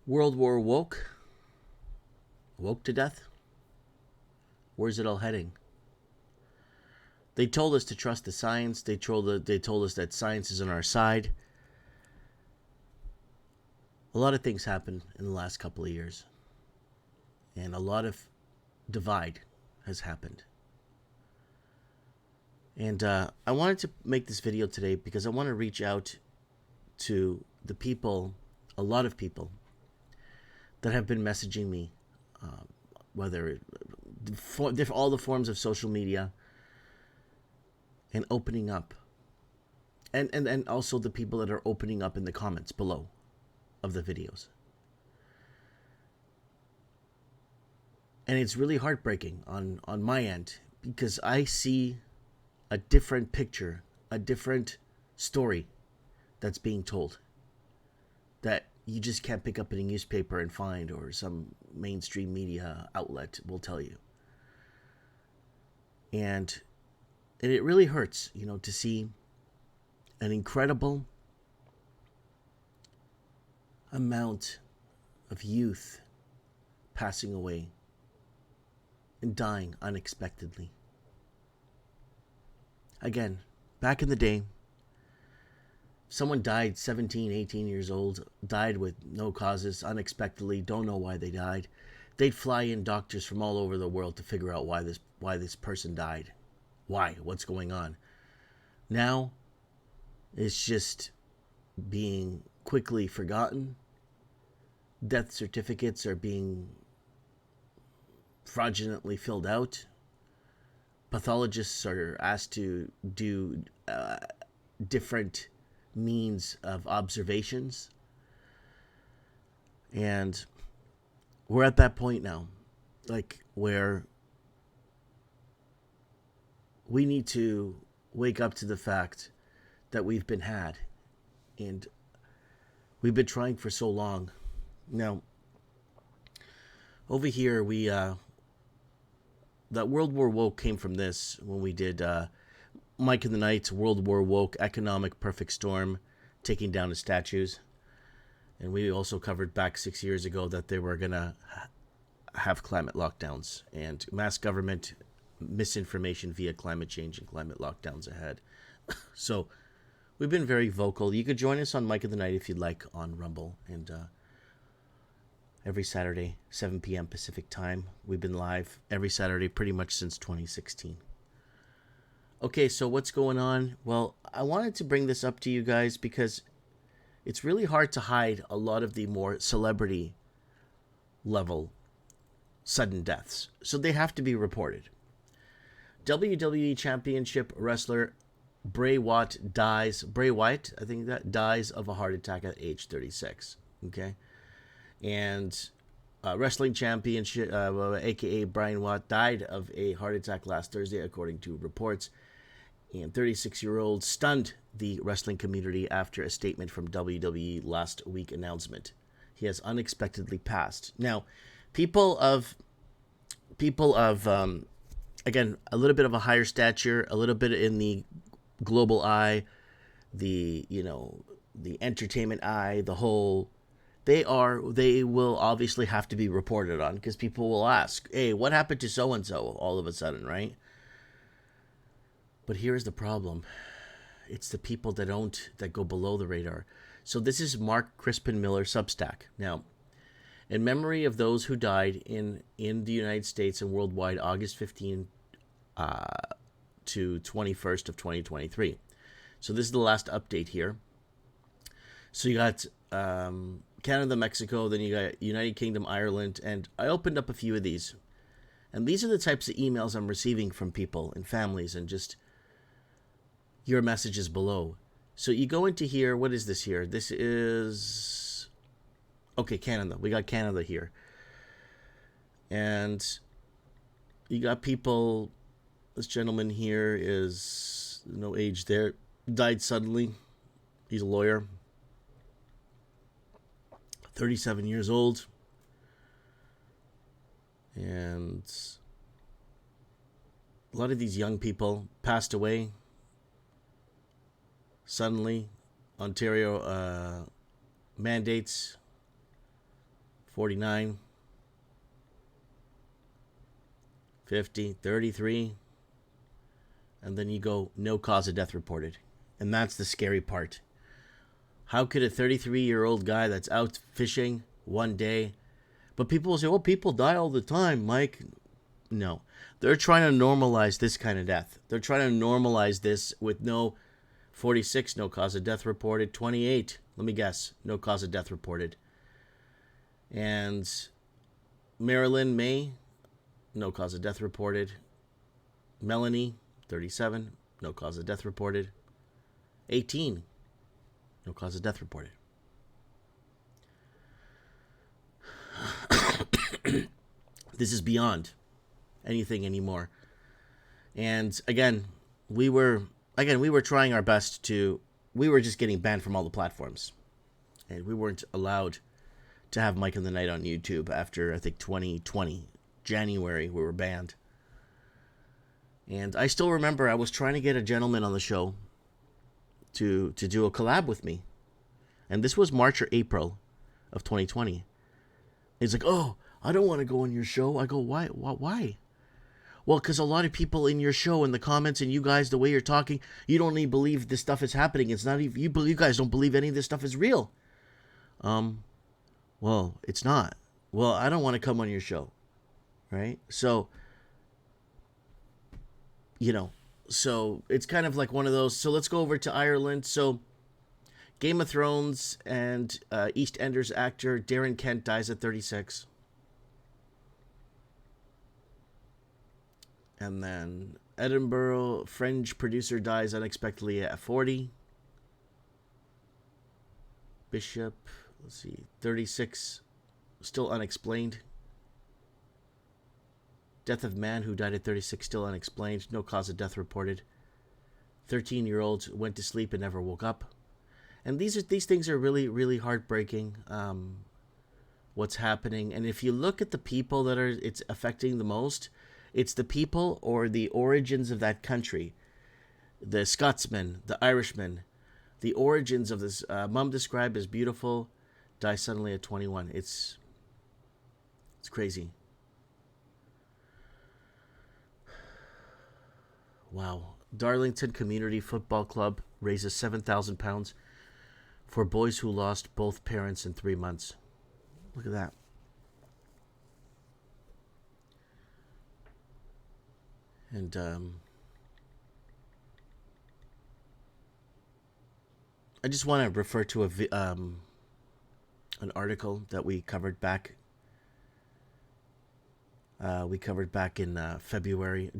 World War woke to death? Where's it all heading? They told us to trust the science. They told us that science is on our side. A lot of things happened in the last couple of years, and a lot of divide has happened. And I wanted to make this video today because I want to reach out to the people, a lot of people, that have been messaging me, whether all the forms of social media, and opening up. And also the people that are opening up in the comments below of the videos. And it's really heartbreaking on my end because I see a different picture, a different story that's being told that you just can't pick up in a newspaper and find, or some mainstream media outlet will tell you. And it really hurts, to see an incredible amount of youth passing away and dying unexpectedly. Again, back in the day, someone died 17, 18 years old, died with no causes, unexpectedly, don't know why they died. They'd fly in doctors from all over the world to figure out why this person died. Why? What's going on? Now, it's just being quickly forgotten. Death certificates are being fraudulently filled out. Pathologists are asked to do different means of observations. And we're at that point now, where we need to wake up to the fact that we've been had. And we've been trying for so long. Now, over here, that World War Woke came from this when we did Mike and the Knights, World War Woke, Economic Perfect Storm, taking down the statues. And we also covered back 6 years ago that they were going to have climate lockdowns and mass government misinformation via climate change and climate lockdowns ahead. So we've been very vocal. You could join us on Mike of the Night if you'd like on Rumble. And every Saturday, 7 p.m. Pacific time. We've been live every Saturday pretty much since 2016. Okay, so what's going on? Well, I wanted to bring this up to you guys because it's really hard to hide a lot of the more celebrity level sudden deaths. So they have to be reported. WWE Championship wrestler Bray Wyatt dies. Bray Wyatt, I think that dies of a heart attack at age 36. Okay. And wrestling championship, aka Brian Watt, died of a heart attack last Thursday, according to reports. And 36-year-old stunned the wrestling community after a statement from WWE last week announcement. He has unexpectedly passed. Now, people of again, a little bit of a higher stature, a little bit in the global eye, the entertainment eye, the whole. They will obviously have to be reported on because people will ask, hey, what happened to so-and-so all of a sudden, right? But here's the problem. It's the people that go below the radar. So this is Mark Crispin Miller Substack. Now, in memory of those who died in the United States and worldwide, August 15 to 21st of 2023. So this is the last update here. So you got Canada, Mexico, then you got United Kingdom, Ireland, and I opened up a few of these. And these are the types of emails I'm receiving from people and families and just your messages below. So you go into here, what is this here? This is, okay, Canada. We got Canada here. And you got people, this gentleman here is no age there, died suddenly. He's a lawyer. 37 years old. And a lot of these young people passed away suddenly. Ontario mandates 49, 50, 33, and then you go, no cause of death reported. And that's the scary part. How could a 33-year-old guy that's out fishing one day, but people will say, well, people die all the time, Mike. No. They're trying to normalize this kind of death. They're trying to normalize this with no 46, no cause of death reported. 28, let me guess, no cause of death reported. And Marilyn May, no cause of death reported. Melanie, 37, no cause of death reported. 18, no cause of death reported. This is beyond anything anymore. And again, we were trying our best to. We were just getting banned from all the platforms, and we weren't allowed to have Mike in the Night on YouTube after I think 2020 January. We were banned. And I still remember I was trying to get a gentleman on the show to do a collab with me. And this was March or April of 2020. He's like, oh, I don't want to go on your show. I go, why? Why? Well, because a lot of people in your show, in the comments, and you guys, the way you're talking, you don't even believe this stuff is happening. It's not even, you guys don't believe any of this stuff is real. Well, it's not. Well, I don't want to come on your show. Right? So, so it's kind of like one of those. So let's go over to Ireland. So Game of Thrones and EastEnders actor Darren Kent dies at 36. And then Edinburgh Fringe producer dies unexpectedly at 40. Bishop, let's see, 36, still unexplained. Death of man who died at 36, still unexplained. No cause of death reported. 13-year-old went to sleep and never woke up. And these things are really, really heartbreaking. What's happening, and if you look at the people that it's affecting the most, it's the people or the origins of that country. The Scotsman, the Irishman, the origins of this. Mom described as beautiful, dies suddenly at 21. It's crazy. Wow. Darlington Community Football Club raises £7,000 for boys who lost both parents in 3 months. Look at that. And I just want to refer to an article that we covered back. In February of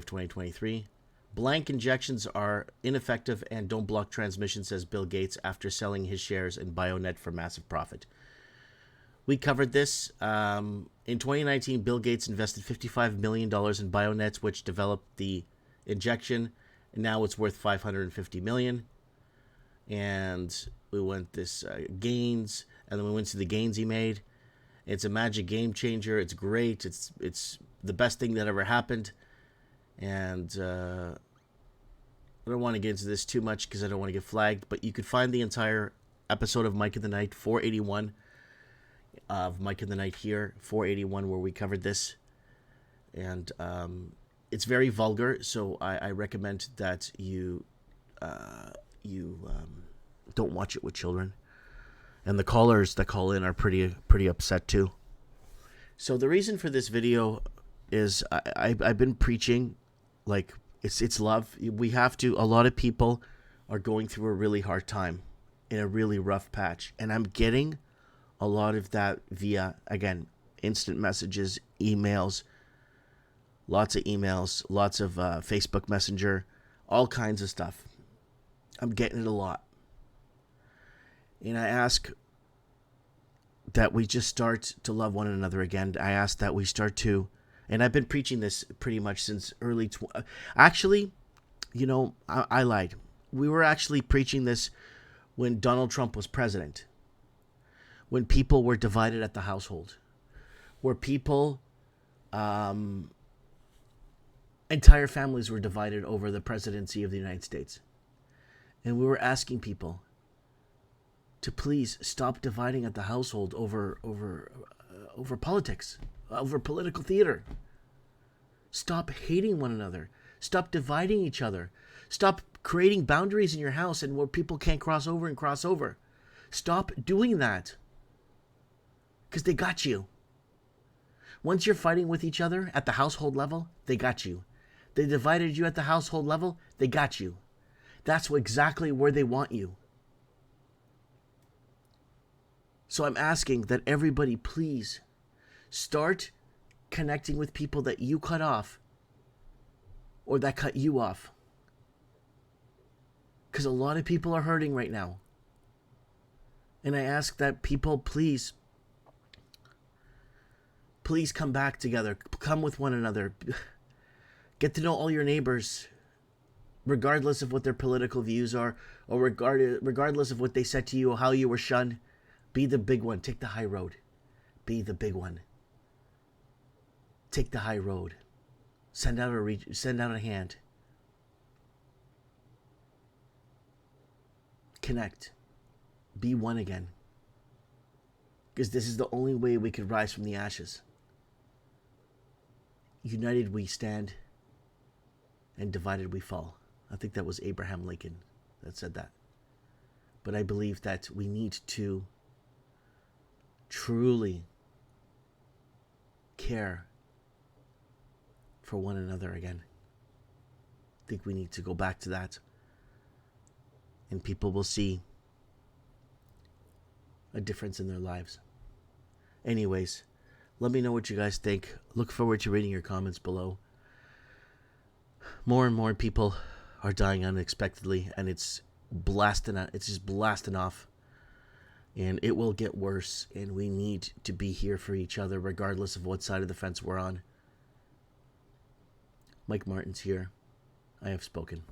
2023. Blank injections are ineffective and don't block transmission, says Bill Gates after selling his shares in Bionet for massive profit. We covered this. In 2019, Bill Gates invested $55 million in Bionet, which developed the injection, and now it's worth $550 million. And we went this gains, and then we went to the gains he made. It's a magic game changer. It's great. It's the best thing that ever happened. And I don't want to get into this too much because I don't want to get flagged. But you could find the entire episode of Mike in the Night, 481 of Mike in the Night here, 481, where we covered this. And it's very vulgar, so I recommend that you don't watch it with children. And the callers that call in are pretty upset too. So the reason for this video is I've been preaching, like it's love. We have to. A lot of people are going through a really hard time, in a really rough patch, and I'm getting a lot of that via, again, instant messages, emails, lots of Facebook Messenger, all kinds of stuff. I'm getting it a lot. And I ask that we just start to love one another again. I ask that we start to, and I've been preaching this pretty much since early. Actually, I lied. We were actually preaching this when Donald Trump was president. When people were divided at the household. Where people, entire families were divided over the presidency of the United States. And we were asking people, to please stop dividing at the household over politics, over political theater. Stop hating one another. Stop dividing each other. Stop creating boundaries in your house and where people can't cross over and cross over. Stop doing that. Because they got you. Once you're fighting with each other at the household level, they got you. They divided you at the household level, they got you. That's exactly where they want you. So I'm asking that everybody please start connecting with people that you cut off or that cut you off. Because a lot of people are hurting right now. And I ask that people please come back together. Come with one another. Get to know all your neighbors, regardless of what their political views are, or regardless of what they said to you or how you were shunned. Be the big one. Take the high road. Be the big one. Take the high road. Send out a hand. Connect. Be one again. Because this is the only way we can rise from the ashes. United we stand, and divided we fall. I think that was Abraham Lincoln that said that. But I believe that we need to truly care for one another again. I think we need to go back to that. And people will see a difference in their lives. Anyways, let me know what you guys think. Look forward to reading your comments below. More and more people are dying unexpectedly, and it's just blasting off. And it will get worse, and we need to be here for each other regardless of what side of the fence we're on. Mike Martins here. I have spoken.